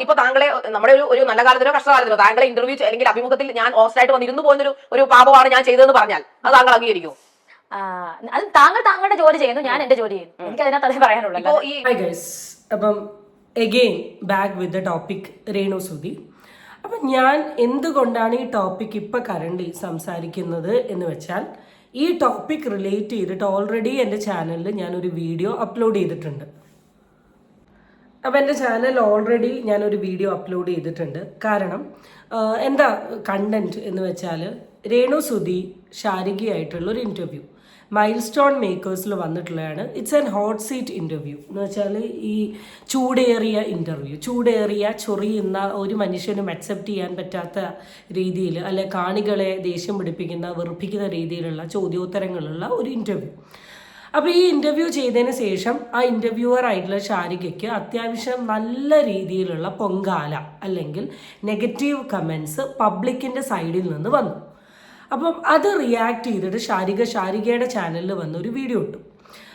ഇപ്പൊ താങ്കളെ നമ്മുടെ ഒരു നല്ല കാലത്തിലോ കഷ്ടകാലത്തിലോ താങ്കളെ ഇന്റർവ്യൂ അല്ലെങ്കിൽ അഭിമുഖത്തിൽ ഞാൻ ഹോസ്റ്റായിട്ട് വന്നിരുന്നു പോകുന്ന ഒരു പാപമാണ് ഞാൻ ചെയ്തതെന്ന് പറഞ്ഞാൽ അത് താങ്കൾ അംഗീകരിക്കും? അത് താങ്കളുടെ ജോലി ചെയ്യുന്നു, ഞാൻ എന്റെ ജോലി ചെയ്യുന്നു. എനിക്ക് അതിനകത്ത് അതേ പറയാനുള്ളൂ. അപ്പം again back with the topic Renu Sudhi. അപ്പം ഞാൻ എന്തുകൊണ്ടാണ് ഈ ടോപ്പിക് ഇപ്പം കറണ്ട് സംസാരിക്കുന്നത് എന്ന് വെച്ചാൽ, ഈ ടോപ്പിക് റിലേറ്റ് ചെയ്തിട്ട് ഓൾറെഡി എൻ്റെ ചാനലിൽ ഞാനൊരു വീഡിയോ അപ്ലോഡ് ചെയ്തിട്ടുണ്ട്. അപ്പം എൻ്റെ ചാനൽ ഓൾറെഡി ഞാനൊരു വീഡിയോ അപ്ലോഡ് ചെയ്തിട്ടുണ്ട്. കാരണം എന്താ കണ്ടന്റ് എന്ന് വെച്ചാൽ, രേണു സുധി ശാരികയായിട്ടുള്ളൊരു ഇൻ്റർവ്യൂ മൈൽ സ്റ്റോൺ മേക്കേഴ്സിൽ വന്നിട്ടുള്ളതാണ്. It's an hot seat interview എന്ന് വെച്ചാൽ ഈ ചൂടേറിയ ഇൻ്റർവ്യൂ, ചൂടേറിയ ചൊറിയുന്ന ഒരു മനുഷ്യനും അക്സെപ്റ്റ് ചെയ്യാൻ പറ്റാത്ത രീതിയിൽ, അല്ലെ കാണികളെ ദേഷ്യം പിടിപ്പിക്കുന്ന വെറുപ്പിക്കുന്ന രീതിയിലുള്ള ചോദ്യോത്തരങ്ങളുള്ള ഒരു ഇൻ്റർവ്യൂ. അപ്പോൾ ഈ ഇൻ്റർവ്യൂ ചെയ്തതിന് ശേഷം ആ ഇൻ്റർവ്യൂവർ ആയിട്ടുള്ള ശാരികയ്ക്ക് അത്യാവശ്യം നല്ല രീതിയിലുള്ള പൊങ്കാല അല്ലെങ്കിൽ നെഗറ്റീവ് കമൻസ് പബ്ലിക്കിൻ്റെ സൈഡിൽ നിന്ന് വന്നു. അപ്പം അത് റിയാക്ട് ചെയ്തിട്ട് ശാരികയുടെ ചാനലിൽ വന്ന ഒരു വീഡിയോ ഇട്ടു.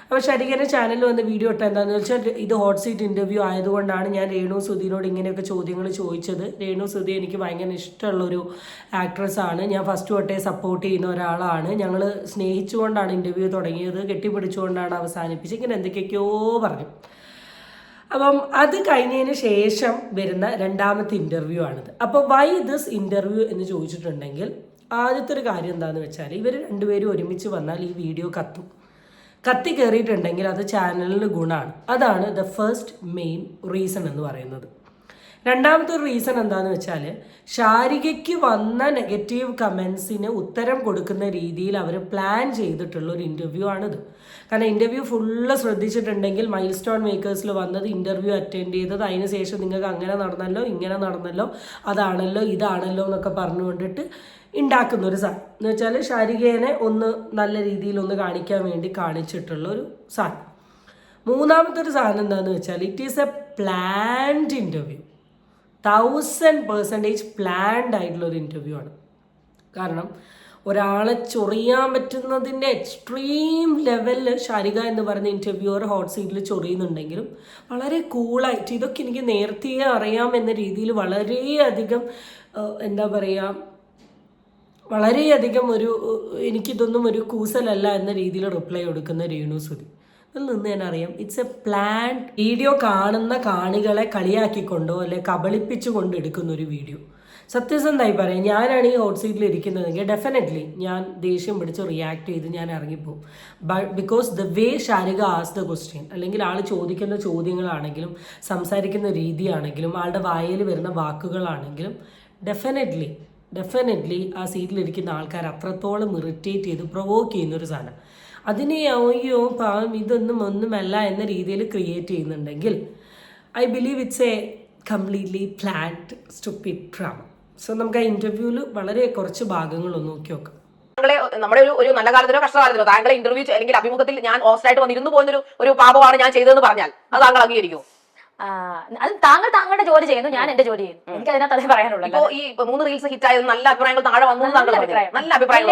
അപ്പോൾ ശാരികയുടെ ചാനലിൽ വന്ന വീഡിയോ ഇട്ട എന്താണെന്ന് വെച്ചാൽ, ഇത് ഹോട്ട് സീറ്റ് ഇൻ്റർവ്യൂ ആയതുകൊണ്ടാണ് ഞാൻ രേണു സുധിനോട് ഇങ്ങനെയൊക്കെ ചോദ്യങ്ങൾ ചോദിച്ചത്. രേണു സുധി എനിക്ക് ഭയങ്കര ഇഷ്ടമുള്ളൊരു ആക്ട്രസ്സാണ്, ഞാൻ ഫസ്റ്റ് തൊട്ടേ സപ്പോർട്ട് ചെയ്യുന്ന ഒരാളാണ്, ഞങ്ങൾ സ്നേഹിച്ചുകൊണ്ടാണ് ഇൻ്റർവ്യൂ തുടങ്ങിയത്, കെട്ടിപ്പിടിച്ചുകൊണ്ടാണ് അവസാനിപ്പിച്ചത്, ഇങ്ങനെ എന്തൊക്കെയൊക്കെയോ പറഞ്ഞു. അപ്പം അത് കഴിഞ്ഞതിന് ശേഷം വരുന്ന രണ്ടാമത്തെ ഇൻ്റർവ്യൂ ആണിത്. അപ്പോൾ വൈ ദിസ് ഇൻ്റർവ്യൂ എന്ന് ചോദിച്ചിട്ടുണ്ടെങ്കിൽ, ആദ്യത്തെ ഒരു കാര്യം എന്താണെന്ന് വെച്ചാൽ, ഇവർ രണ്ടുപേരും ഒരുമിച്ച് വന്നാൽ ഈ വീഡിയോ കത്തി കയറിയിട്ടുണ്ടെങ്കിൽ അത് ചാനലിന് ഗുണമാണ്. അതാണ് ദ ഫസ്റ്റ് മെയിൻ റീസൺ എന്ന് പറയുന്നത്. രണ്ടാമത്തെ ഒരു റീസൺ എന്താണെന്ന് വെച്ചാൽ, ശാരികയ്ക്ക് വന്ന നെഗറ്റീവ് കമൻസിന് ഉത്തരം കൊടുക്കുന്ന രീതിയിൽ അവർ പ്ലാൻ ചെയ്തിട്ടുള്ള ഒരു ഇൻ്റർവ്യൂ ആണിത്. കാരണം ഇൻ്റർവ്യൂ ഫുള്ള് ശ്രദ്ധിച്ചിട്ടുണ്ടെങ്കിൽ, മൈൽ സ്റ്റോൺ മേക്കേഴ്സിൽ വന്നത്, ഇൻ്റർവ്യൂ അറ്റൻഡ് ചെയ്തത്, അതിന് ശേഷം നിങ്ങൾക്ക് അങ്ങനെ നടന്നല്ലോ, ഇങ്ങനെ നടന്നല്ലോ, അതാണല്ലോ, ഇതാണല്ലോ എന്നൊക്കെ പറഞ്ഞുകൊണ്ടിട്ട് ഉണ്ടാക്കുന്ന ഒരു സാധനം എന്ന് വെച്ചാൽ, ശാരികേനെ ഒന്ന് നല്ല രീതിയിൽ ഒന്ന് കാണിക്കാൻ വേണ്ടി കാണിച്ചിട്ടുള്ള ഒരു സാധനം. മൂന്നാമത്തെ ഒരു സാധനം എന്താണെന്ന് വെച്ചാൽ, it is A planned interview, 1000% planned ആയിട്ടുള്ള ഒരു ഇൻ്റർവ്യൂ ആണ്. കാരണം ഒരാളെ ചൊറിയാൻ പറ്റുന്നതിൻ്റെ എക്സ്ട്രീം ലെവലിൽ ശാരിക എന്ന് പറയുന്ന ഇൻ്റർവ്യൂവർ ഹോട്ട് സീറ്റിൽ ചൊറിയുന്നുണ്ടെങ്കിലും വളരെ കൂളായിട്ട്, ഇതൊക്കെ എനിക്ക് നേരത്തെ അറിയാം എന്ന രീതിയിൽ വളരെയധികം എന്താ പറയുക, വളരെയധികം എനിക്കിതൊന്നും ഒരു കൂസലല്ല എന്ന രീതിയിൽ റിപ്ലൈ കൊടുക്കുന്ന രേണു സുധി. ഇതിൽ നിന്ന് ഞാൻ അറിയാം, ഇറ്റ്സ് എ പ്ലാൻഡ് വീഡിയോ. കാണുന്ന കാണികളെ കളിയാക്കിക്കൊണ്ടോ അല്ലെ കബളിപ്പിച്ചു കൊണ്ട് എടുക്കുന്ന ഒരു വീഡിയോ. സത്യസന്ധമായി പറയാം, ഞാനാണ് ഈ ഹോട്ട് സീറ്റിൽ ഇരിക്കുന്നതെങ്കിൽ ഡെഫിനറ്റ്ലി ഞാൻ ദേഷ്യം പിടിച്ച് റിയാക്ട് ചെയ്ത് ഞാൻ ഇറങ്ങിപ്പോവും. ബിക്കോസ് ദ വേ ശാരിക ആസ് ദ ക്വസ്റ്റ്യൻ, അല്ലെങ്കിൽ ആൾ ചോദിക്കുന്ന ചോദ്യങ്ങളാണെങ്കിലും സംസാരിക്കുന്ന രീതിയാണെങ്കിലും ആളുടെ വായിൽ വരുന്ന വാക്കുകളാണെങ്കിലും ഡെഫിനറ്റ്ലി ആ സീറ്റിലിരിക്കുന്ന ആൾക്കാർ അത്രത്തോളം ഇറിറ്റേറ്റ് ചെയ്ത് പ്രൊവോക്ക് ചെയ്യുന്നൊരു സാധനം. അതിനെ അയ്യോ പാവം ഒന്നുമല്ല എന്ന രീതിയിൽ ക്രിയേറ്റ് ചെയ്യുന്നുണ്ടെങ്കിൽ, I believe it's A completely planned stupid drama. So നമുക്ക് ആ ഇൻ്റർവ്യൂവിൽ വളരെ കുറച്ച് ഭാഗങ്ങളൊന്ന് നോക്കി നോക്കാം. താങ്കളെ നമ്മുടെ ഒരു നല്ല കാലത്തിലോ കഷ്ടകാലത്തിലോ താങ്കളെ ഇന്റർവ്യൂ അല്ലെങ്കിൽ അഭിമുഖത്തിൽ ഞാൻ ഹോസ്റ്റായിട്ട് വന്നിരുന്നു പോകുന്ന ഒരു പാപമാണ് ഞാൻ ചെയ്തതെന്ന് പറഞ്ഞാൽ അത് താങ്കൾ അംഗീകരിക്കും? അത് താങ്കളുടെ ജോലി ചെയ്യുന്നു, ഞാൻ എന്റെ ജോലി ചെയ്യുന്നു. എനിക്ക് അതിനകത്ത് അതേ പറയാനുള്ളൂ. ഇപ്പൊ ഈ 3 റീൽസ് ഹിറ്റ് ആയത് നല്ല അഭിപ്രായങ്ങൾ താഴെ വന്നു, നല്ല അഭിപ്രായം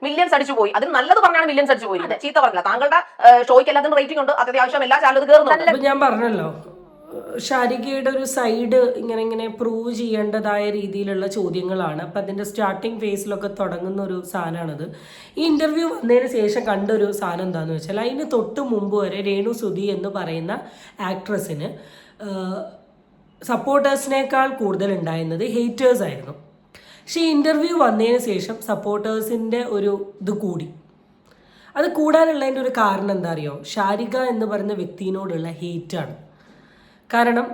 മില്യൻസ് അടിച്ചു പോയി. അതിന് നല്ലത് പറഞ്ഞാണ് മില്യൻസ് അടിച്ചു പോയി, ചീത്ത പറഞ്ഞില്ല. താങ്കളുടെ ഷോയ്ക്ക് എല്ലാത്തിനും റേറ്റിംഗ് ഉണ്ട്, അത്യാവശ്യം എല്ലാ ചാനലും കയറുന്നു. ഞാൻ പറഞ്ഞല്ലോ, ശാരികയുടെ ഒരു സൈഡ് ഇങ്ങനെ പ്രൂവ് ചെയ്യേണ്ടതായ രീതിയിലുള്ള ചോദ്യങ്ങളാണ്. അപ്പം അതിൻ്റെ സ്റ്റാർട്ടിങ് ഫേസിലൊക്കെ തുടങ്ങുന്ന ഒരു സാധനമാണത്. ഈ ഇൻ്റർവ്യൂ വന്നതിന് ശേഷം കണ്ടൊരു സാധനം എന്താണെന്ന് വെച്ചാൽ, അതിന് തൊട്ട് മുമ്പ് വരെ രേണു സുധി എന്ന് പറയുന്ന ആക്ട്രസിന് സപ്പോർട്ടേഴ്സിനേക്കാൾ കൂടുതൽ ഉണ്ടായിരുന്നത് ഹേറ്റേഴ്സ് ആയിരുന്നു. പക്ഷേ ഈ ഇൻ്റർവ്യൂ വന്നതിന് ശേഷം സപ്പോർട്ടേഴ്സിൻ്റെ ഒരു ഇത് കൂടി. അത് കൂടാനുള്ളതിൻ്റെ ഒരു കാരണം എന്താ അറിയോ? ശാരിക എന്ന് പറയുന്ന വ്യക്തിയോടുള്ള ഹേറ്റാണ്. കാരണം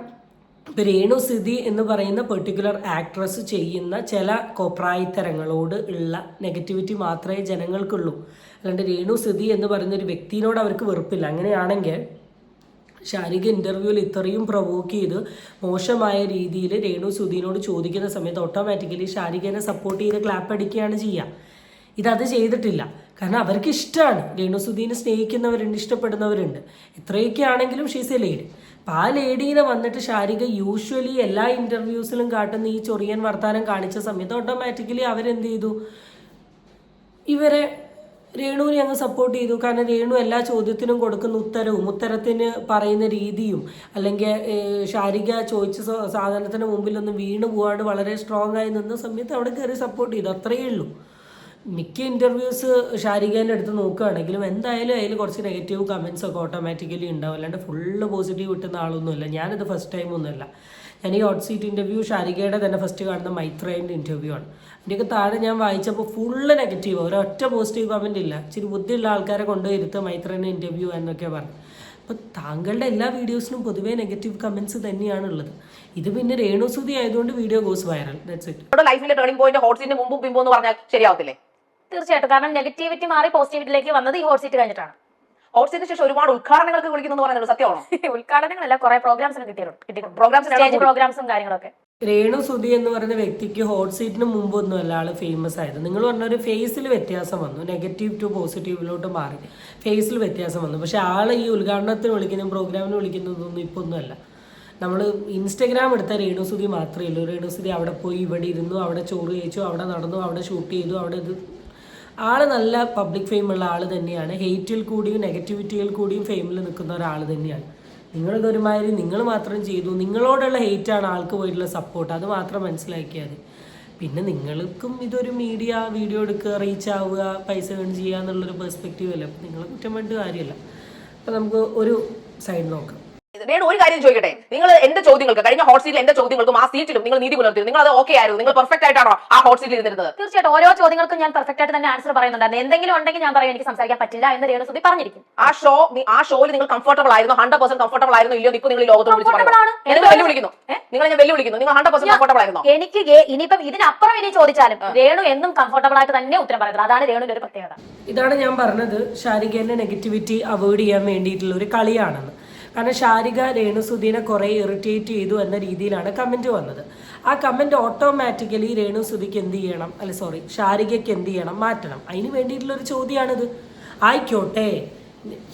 ഇപ്പോൾ രേണു സുധി എന്ന് പറയുന്ന പെർട്ടിക്കുലർ ആക്ട്രസ് ചെയ്യുന്ന ചില കോപ്രായത്തരങ്ങളോട് ഉള്ള നെഗറ്റിവിറ്റി മാത്രമേ ജനങ്ങൾക്കുള്ളൂ. അല്ലാണ്ട് രേണു സുധി എന്ന് പറയുന്ന ഒരു വ്യക്തിയോട് അവർക്ക് വെറുപ്പില്ല. അങ്ങനെയാണെങ്കിൽ ശാരിക ഇൻ്റർവ്യൂവിൽ ഇത്രയും പ്രൊവോക്ക് ചെയ്ത് മോശമായ രീതിയിൽ രേണു സുധീനോട് ചോദിക്കുന്ന സമയത്ത് ഓട്ടോമാറ്റിക്കലി ശാരികനെ സപ്പോർട്ട് ചെയ്ത് ക്ലാപ്പ് അടിക്കുകയാണ് ചെയ്യുക. ഇതത് ചെയ്തിട്ടില്ല. കാരണം അവർക്ക് ഇഷ്ടമാണ്, രേണു സുധീനെ സ്നേഹിക്കുന്നവരുണ്ട്, ഇഷ്ടപ്പെടുന്നവരുണ്ട്. ഇത്രയൊക്കെ ആണെങ്കിലും ഷീസ് എ ലേഡി. അപ്പം ആ ലേഡീനെ വന്നിട്ട് ശാരിക യൂഷ്വലി എല്ലാ ഇൻ്റർവ്യൂസിലും കാട്ടുന്ന ഈ ചൊറിയൻ വർത്താനം കാണിച്ച സമയത്ത് ഓട്ടോമാറ്റിക്കലി അവരെന്ത് ചെയ്തു, ഇവരെ രേണുവിനെ അങ്ങ് സപ്പോർട്ട് ചെയ്തു. കാരണം രേണു എല്ലാ ചോദ്യത്തിനും കൊടുക്കുന്ന ഉത്തരത്തിന് പറയുന്ന രീതിയും, അല്ലെങ്കിൽ ശാരിക ചോദിച്ച സാധനത്തിന് മുമ്പിലൊന്നും വീണു പോകാണ്ട് വളരെ സ്ട്രോങ് ആയി നിന്ന സമയത്ത് അവിടെ കയറി സപ്പോർട്ട് ചെയ്തു. അത്രയേ ഉള്ളൂ. മിക്ക ഇൻ്റർവ്യൂസ് ഷാരികേൻ്റെ അടുത്ത് നോക്കുകയാണെങ്കിലും എന്തായാലും അതിൽ കുറച്ച് നെഗറ്റീവ് കമൻസ് ഒക്കെ ഓട്ടോമാറ്റിക്കലി ഉണ്ടാവും. അല്ലാണ്ട് ഫുള്ള് പോസിറ്റീവ് കിട്ടുന്ന ആളൊന്നുമല്ല. ഞാനിത് ഫസ്റ്റ് ടൈം ഒന്നുമല്ല. ഞാൻ ഈ ഹോട്ട് സീറ്റ് ഇൻ്റർവ്യൂ ഷാരികയുടെ തന്നെ ഫസ്റ്റ് കാണുന്ന മൈത്രേൻ്റെ ഇൻ്റർവ്യൂ ആണ്. അതിൻ്റെയൊക്കെ താഴെ ഞാൻ വായിച്ചപ്പോൾ ഫുള്ള് നെഗറ്റീവ്, ഒരൊറ്റ പോസിറ്റീവ് കമൻ്റ് ഇല്ല. ഇച്ചിരി ബുദ്ധിയുള്ള ആൾക്കാരെ കൊണ്ടുവരുത്തുക മൈത്രേൻ്റെ ഇൻ്റർവ്യൂ എന്നൊക്കെ പറഞ്ഞു. അപ്പോൾ താങ്കളുടെ എല്ലാ വീഡിയോസിനും പൊതുവേ നെഗറ്റീവ് കമൻസ് തന്നെയാണുള്ളത്. ഇത് പിന്നെ രേണുസുതി ആയതുകൊണ്ട് video goes viral. That's it. ലൈഫിലെ ടേണിംഗ് പോയിന്റ് ഹോട്ട് സീറ്റിന് മുമ്പും പിമ്പും എന്ന് പറഞ്ഞാൽ ശരിയാവത്തില്ലേ? തീർച്ചയായിട്ടും. കാരണം നെഗറ്റിവിറ്റി മാറി പോസിറ്റിവിറ്റിയിലേക്ക് വന്നത് ഈ ഹോട്ട് സീറ്റ് കഴിഞ്ഞിട്ടാണ്. ഹോട്ട് സീറ്റിന് ശേഷം ഒരുപാട് ഉദ്ഘാടനങ്ങൾക്ക് വിളിക്കുന്നു പറയുന്നത് സത്യമാണോ? ഉദ്ഘാടനങ്ങളല്ല, കുറെ പ്രോഗ്രാംസ് കിട്ടിയിട്ടുണ്ട്. പ്രോഗ്രാംസും കാര്യങ്ങളൊക്കെ. രേണുസുതി എന്ന് പറയുന്ന വ്യക്തിക്ക് ഹോട്ട് സീറ്റിന് മുമ്പൊന്നുമല്ല ആള് ഫേമസ് ആയത്. നിങ്ങൾ പറഞ്ഞൊരു ഫേസിൽ വ്യത്യാസം വന്നു, നെഗറ്റീവ് ടു പോസിറ്റീവിലോട്ട് മാറി ഫേസിൽ വ്യത്യാസം വന്നു. പക്ഷെ ആള് ഈ ഉദ്ഘാടനത്തിന് വിളിക്കുന്ന പ്രോഗ്രാമിന് വിളിക്കുന്നതൊന്നും ഇപ്പൊ ഒന്നുമല്ല. നമ്മൾ ഇൻസ്റ്റഗ്രാം എടുത്ത രേണുസുതി മാത്രമേ ഉള്ളൂ. രേണുസുതി അവിടെ പോയി ഇവിടെ ഇരുന്നു, അവിടെ ചോറ് കഴിച്ചു, അവിടെ നടന്നു, അവിടെ ഷൂട്ട് ചെയ്തു, അവിടെ ഇത്. ആള് നല്ല പബ്ലിക് ഫെയിമുള്ള ആൾ തന്നെയാണ്. ഹെയ്റ്റിൽ കൂടിയും നെഗറ്റിവിറ്റിയിൽ കൂടിയും ഫെയിമിൽ നിൽക്കുന്ന ഒരാൾ തന്നെയാണ്. നിങ്ങളിതൊരുമാതിരി നിങ്ങൾ മാത്രം ചെയ്തു, നിങ്ങളോടുള്ള ഹെയ്റ്റാണ് ആൾക്ക് പോയിട്ടുള്ള സപ്പോർട്ട്. അത് മാത്രം മനസ്സിലാക്കിയാൽ മതി. പിന്നെ നിങ്ങൾക്കും ഇതൊരു വീഡിയോ എടുക്കുക, റീച്ച് ആവുക, പൈസ ഏൺ ചെയ്യുക എന്നുള്ളൊരു പെർസ്പെക്റ്റീവ് അല്ല. നിങ്ങളെ കുറ്റം പറഞ്ഞിട്ട് കാര്യമില്ല. അപ്പം നമുക്ക് ഒരു സൈഡ് നോക്കാം. രേണു ഒരു കാര്യം ചോദിക്കട്ടെ, നിങ്ങൾ എന്റെ ചോദ്യങ്ങൾക്ക് കഴിഞ്ഞ ഹോട്ട് സീറ്റിൽ എന്റെ ചോദ്യങ്ങൾക്കും ആ സീറ്റിലും നിങ്ങൾ നീതി പുലർത്തി, നിങ്ങൾ അത് ഓക്കെ ആയിരുന്നു, നിങ്ങൾ പെർഫെക്റ്റ് ആയിട്ടാണോ ആ ഹോട്ട് സീറ്റിൽ ഇരുന്നിരുന്നത്? തീർച്ചയായിട്ടും ഓരോ ചോദ്യങ്ങൾക്കും ഞാൻ പെർഫെക്റ്റ് ആയിട്ട് തന്നെ ആൻസർ പറയുന്നുണ്ടായിരുന്നു. എന്തെങ്കിലും ഉണ്ടെങ്കിൽ ഞാൻ പറയും എനിക്ക് സംസാരിക്കാൻ പറ്റില്ല എന്ന് രേണുസുതി പറഞ്ഞിരിക്കും. ആ ഷോയിൽ നിങ്ങൾ കംഫർട്ടബിൾ ആയിരുന്നു, 100% കംഫർട്ടബിൾ ആയിരുന്നു ഇല്ലയോ? ഇപ്പൊ നിങ്ങൾ ഈ ലോകത്തോട് വിളിച്ച് വെല്ലുവിളിക്കുന്നു, നിങ്ങൾ 100% കംഫർട്ടബിൾ ആയിരുന്നു. എനിക്ക് ഇനിയിപ്പം ഇതിനപ്പുറം ഇനി ചോദിച്ചാലും രേണു എന്നും കംഫർട്ടബിൾ ആയിട്ട് തന്നെ ഉത്തരം പറയുന്നത്. അതാണ് രേണുവിന്റെ ഒരു പ്രത്യേകത. ഇതാണ് ഞാൻ പറഞ്ഞത്, ഷാരികേന്റെ നെഗറ്റിവിറ്റി അവോയ്ഡ് ചെയ്യാൻ വേണ്ടിയിട്ടുള്ള ഒരു കളിയാണെന്ന്. കാരണം ഷാരിക രേണുസുധീനെ കുറേ ഇറിറ്റേറ്റ് ചെയ്തു എന്ന രീതിയിലാണ് കമൻറ്റ് വന്നത്. ആ കമൻറ്റ് ഓട്ടോമാറ്റിക്കലി രേണുസുധിക്ക് എന്ത് ചെയ്യണം, ഷാരികയ്ക്ക് എന്ത് ചെയ്യണം, മാറ്റണം. അതിന് വേണ്ടിയിട്ടുള്ളൊരു ചോദ്യമാണിത്. ആയിക്കോട്ടെ,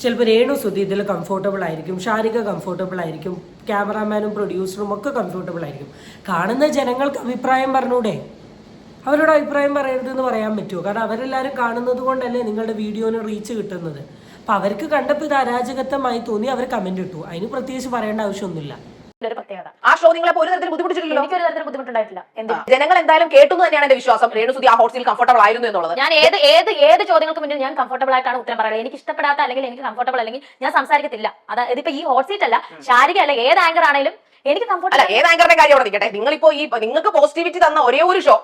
ചിലപ്പോൾ രേണുസുധി ഇതിൽ കംഫർട്ടബിൾ ആയിരിക്കും, ഷാരിക കംഫർട്ടബിൾ ആയിരിക്കും, ക്യാമറാമാനും പ്രൊഡ്യൂസറും ഒക്കെ കംഫർട്ടബിൾ ആയിരിക്കും. കാണുന്ന ജനങ്ങൾക്ക് അഭിപ്രായം പറഞ്ഞൂടെ? അവരോട് അഭിപ്രായം പറയരുതെന്ന് പറയാൻ പറ്റുമോ? കാരണം അവരെല്ലാവരും കാണുന്നത് കൊണ്ടല്ലേ നിങ്ങളുടെ വീഡിയോന് റീച്ച് കിട്ടുന്നത്. അപ്പം അവർക്ക് കണ്ടപ്പോൾ ഇത് അരാജകത്വമായി തോന്നി, അവർ കമന്റ് ഇട്ടു. അതിന് പ്രത്യേകിച്ച് പറയേണ്ട ആവശ്യമൊന്നുമില്ല. ആ ഷോ നിങ്ങളെ ഒരു തരത്തിൽ ബുദ്ധിമുട്ടിച്ചില്ലല്ലോ? എനിക്കൊരു തരത്തിൽ ബുദ്ധിമുട്ടുണ്ടായിട്ടില്ല. ജനങ്ങൾ എന്തായാലും കേട്ടു തന്നെയാണ് എന്റെ വിശ്വാസം. രേണുസുധി ആ ഹോട്ട് സീറ്റിൽ കംഫർട്ടബിൾ ആയിരുന്നു എന്നുള്ളത്. ഞാൻ ഏത് ചോദ്യങ്ങൾക്ക് മുന്നിൽ ഞാൻ കംഫർട്ടബിൾ ആയിട്ടാണ് ഉത്തരം പറയുന്നത്. എനിക്ക് ഇഷ്ടപ്പെടാത്ത അല്ലെങ്കിൽ എനിക്ക് കംഫർട്ടബിൾ അല്ലെങ്കിൽ ഞാൻ സംസാരിക്കത്തില്ല. അതായത് ഇപ്പൊ ഈ ഹോട്ട് സീറ്റ് അല്ല, ഷാരിക അല്ല, ഏത് ആങ്കർ ആണെങ്കിലും എനിക്ക് കംഫർട്ടബിൾ അല്ല. ഏത് ആങ്കറിന്റെ കാര്യം അവിടെ നിൽക്കട്ടെ, നിങ്ങളിപ്പോ നിങ്ങൾക്ക് പോസിറ്റിവിറ്റി തന്ന ഒരേ ഒരു ഷോ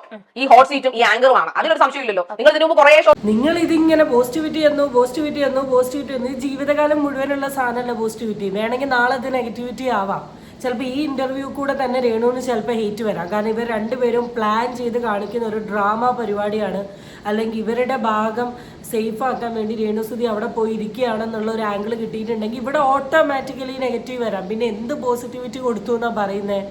ഈ ഹോട്ട് സീറ്റും ഈ ആങ്കറുമാണ്. അതിനൊരു സംശയമില്ലല്ലോ. നിങ്ങൾ ഇതിനു മുമ്പ് കുറേ ഷോ നിങ്ങൾ ഇതിങ്ങനെ പോസിറ്റിവിറ്റി എന്നോ ജീവിതകാലം മുഴുവനുള്ള സാധനമല്ല പോസിറ്റിവിറ്റി. വേണമെങ്കിൽ നാളെ ഇത് നെഗറ്റിവിറ്റി ആവാം. ചിലപ്പോൾ ഈ ഇന്റർവ്യൂ കൂടെ തന്നെ രേണുവിന് ചിലപ്പോൾ ഹെയ്റ്റ് വരാം. കാരണം ഇവർ രണ്ടുപേരും പ്ലാൻ ചെയ്ത് കാണിക്കുന്ന ഒരു ഡ്രാമ പരിപാടിയാണ്. അല്ലെങ്കിൽ ഇവരുടെ ഭാഗം സേഫ് ആക്കാൻ വേണ്ടി രേണുസുധി അവിടെ പോയി ഇരിക്കുകയാണെന്നുള്ള ഒരു ആംഗിൾ കിട്ടിയിട്ടുണ്ടെങ്കിൽ ഇവിടെ ഓട്ടോമാറ്റിക്കലി നെഗറ്റീവ് വരാം. പിന്നെ എന്ത് പോസിറ്റിവിറ്റി കൊടുത്തു എന്നാണ് പറയുന്നത്?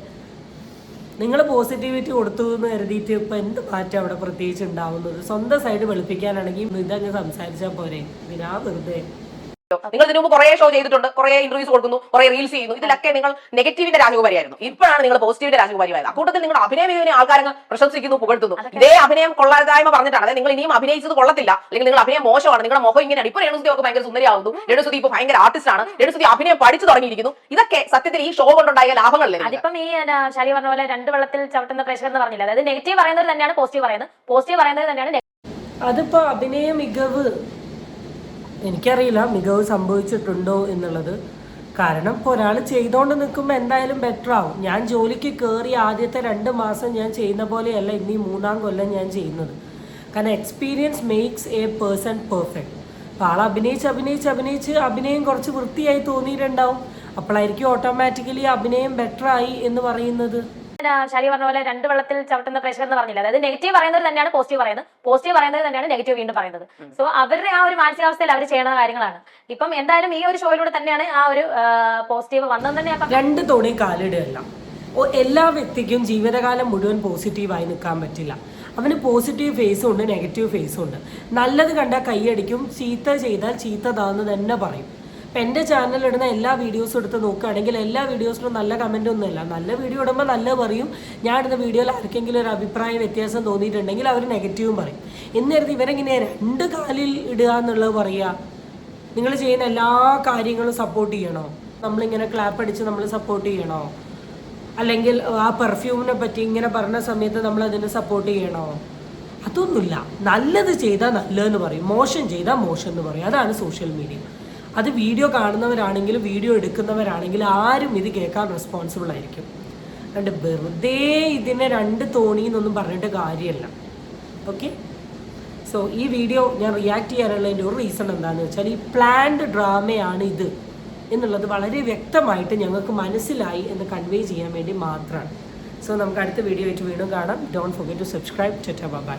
നിങ്ങൾ പോസിറ്റിവിറ്റി കൊടുത്തു എന്ന് കരുതിയിട്ട് ഇപ്പം എന്ത് മാറ്റം അവിടെ പ്രത്യേകിച്ച് ഉണ്ടാവുന്നത്? സ്വന്തം സൈഡ് വെളുപ്പിക്കാനാണെങ്കിൽ ഇതങ്ങ് സംസാരിച്ചാൽ പോരെ, പിന്നെ വെറുതെ. നിങ്ങൾ ഇതിനു മുമ്പ് കുറേ ഷോ ചെയ്തിട്ടുണ്ട്, കുറേ ഇന്റർവ്യൂസ് കൊടുക്കുന്നു, കുറേ റീൽസ് ചെയ്യുന്നു. ഇതിലൊക്കെ നിങ്ങൾ നെഗറ്റീവിന്റെ രാജകുമാരിയായിരുന്നു. ഇപ്പോഴാണ് നിങ്ങൾ പോസിറ്റീവിന്റെ രാജകുമാരിയായത്. അക്കൂട്ടത്തിൽ നിങ്ങളുടെ അഭിനയ ആൾക്കാരെ പ്രശംസിക്കുന്നു, പുകഴ്ത്തുന്നു. ഇതേ അഭിനയം കൊള്ളാതായ്മ പറഞ്ഞിട്ടാണ്. അതായത് നിങ്ങൾ ഇനിയും അഭിനയിച്ചത് കൊള്ളത്തില്ല, അല്ലെങ്കിൽ നിങ്ങൾ അഭിനയം മോശമാണ്, നിങ്ങളുടെ മുഖം ഇങ്ങനെ. ഇപ്പൊ രേണുസുധി ഒക്കെ ഭയങ്കര സുന്ദരിയാവുന്നു, രേണുസുധി ഇപ്പൊ ഭയങ്കര ആർട്ടിസ്റ്റ് ആണ്, രേണുസുധി അഭിനയം പഠിച്ചു തുടങ്ങിയിരിക്കുന്നു. ഇതൊക്കെ സത്യത്തിൽ ഈ ഷോ കൊണ്ടുണ്ടായ ലാഭങ്ങളല്ലേ? അതിപ്പം ഈ ശാലി പറഞ്ഞ പോലെ രണ്ട് വെള്ളത്തിൽ ചവിട്ടുന്ന പ്രേക്ഷകർ എന്ന് പറഞ്ഞില്ല. അതായത് നെഗറ്റീവ് പറയുന്നത് തന്നെയാണ് പോസിറ്റീവ് പറയുന്നത്, പോസിറ്റീവ് പറയുന്നത് തന്നെയാണ്. അതിപ്പോ അഭിനയ മികവ് എനിക്കറിയില്ല മികവ് സംഭവിച്ചിട്ടുണ്ടോ എന്നുള്ളത്. കാരണം ഇപ്പോൾ ഒരാൾ ചെയ്തുകൊണ്ട് നിൽക്കുമ്പോൾ എന്തായാലും ബെറ്റർ ആവും. ഞാൻ ജോലിക്ക് കയറി ആദ്യത്തെ 2 മാസം ഞാൻ ചെയ്യുന്ന പോലെയല്ല ഇനി 3-ാം കൊല്ലം ഞാൻ ചെയ്യുന്നത്. കാരണം experience makes A person perfect. അപ്പോൾ ആൾ അഭിനയിച്ച് അഭിനയം കുറച്ച് വൃത്തിയായി തോന്നിയിട്ടുണ്ടാവും. അപ്പോഴായിരിക്കും ഓട്ടോമാറ്റിക്കലി അഭിനയം ബെറ്റർ ആയി എന്ന് പറയുന്നത്. ശാലി പറഞ്ഞ പോലെ രണ്ട് വെള്ളത്തിൽ ചവിട്ടുന്ന പ്രേക്ഷകർ എന്ന് പറഞ്ഞില്ല. അതായത് നെഗറ്റീവ് പറയുന്നത് തന്നെയാണ് പോസിറ്റീവ് പറയുന്നത്, പോസിറ്റീവ് പറയുന്നത് തന്നെയാണ് നെഗറ്റീവ് വീണ്ടും പറയുന്നത്. സോ അവരുടെ ആ ഒരു മാനസികാവസ്ഥയിൽ അവർ ചെയ്യുന്ന കാര്യങ്ങളാണ്. ഇപ്പം എന്തായാലും ഈ ഒരു ഷോയിലൂടെ തന്നെയാണ് ആ ഒരു പോസിറ്റീവ് വന്നത് തന്നെ. 2 തോണി കാലിടുകയല്ല. എല്ലാ വ്യക്തിക്കും ജീവിതകാലം മുഴുവൻ പോസിറ്റീവായി നിൽക്കാൻ പറ്റില്ല. അവന് പോസിറ്റീവ് ഫേസും ഉണ്ട്, നെഗറ്റീവ് ഫേസും ഉണ്ട്. നല്ലത് കണ്ടാൽ കൈയടിക്കും, ചീത്ത ചെയ്താൽ ചീത്തതാന്ന് തന്നെ പറയും. ഇപ്പം എൻ്റെ ചാനലിടുന്ന എല്ലാ വീഡിയോസും എടുത്ത് നോക്കുകയാണെങ്കിൽ എല്ലാ വീഡിയോസിലും നല്ല കമൻ്റ് ഒന്നുമില്ല. നല്ല വീഡിയോ ഇടുമ്പോൾ നല്ല പറയും. ഞാൻ ഇടുന്ന വീഡിയോയിൽ ആർക്കെങ്കിലും ഒരു അഭിപ്രായ വ്യത്യാസം തോന്നിയിട്ടുണ്ടെങ്കിൽ അവർ നെഗറ്റീവും പറയും. എന്നിരുന്ന് ഇവരെങ്ങനെ 2 കാലിൽ ഇടുക എന്നുള്ളത് പറയുക. നിങ്ങൾ ചെയ്യുന്ന എല്ലാ കാര്യങ്ങളും സപ്പോർട്ട് ചെയ്യണോ? നമ്മളിങ്ങനെ ക്ലാപ്പ് അടിച്ച് നമ്മൾ സപ്പോർട്ട് ചെയ്യണോ? അല്ലെങ്കിൽ ആ പെർഫ്യൂമിനെ പറ്റി ഇങ്ങനെ പറഞ്ഞ സമയത്ത് നമ്മൾ അതിനെ സപ്പോർട്ട് ചെയ്യണോ? അതൊന്നുമില്ല. നല്ലത് ചെയ്താൽ നല്ലതെന്ന് പറയും, മോശം ചെയ്താൽ മോശം എന്ന് പറയും. അതാണ് സോഷ്യൽ മീഡിയ. അത് വീഡിയോ കാണുന്നവരാണെങ്കിലും വീഡിയോ എടുക്കുന്നവരാണെങ്കിലും ആരും ഇത് കേൾക്കാൻ റെസ്പോൺസിബിൾ ആയിരിക്കും. അതുകൊണ്ട് വെറുതെ ഇതിനെ 2 തോണി എന്നൊന്നും പറഞ്ഞിട്ട് കാര്യമല്ല. ഓക്കെ, സോ ഈ വീഡിയോ ഞാൻ റിയാക്ട് ചെയ്യാനുള്ളതിൻ്റെ ഒരു റീസൺ എന്താണെന്ന് വെച്ചാൽ ഈ പ്ലാൻഡ് ഡ്രാമയാണ് ഇത് എന്നുള്ളത് വളരെ വ്യക്തമായിട്ട് ഞങ്ങൾക്ക് മനസ്സിലായി എന്ന് കൺവേ ചെയ്യാൻ വേണ്ടി മാത്രമാണ്. സോ നമുക്ക് അടുത്ത വീഡിയോ ആയിട്ട് വീണ്ടും കാണാം. Don't forget to subscribe. By.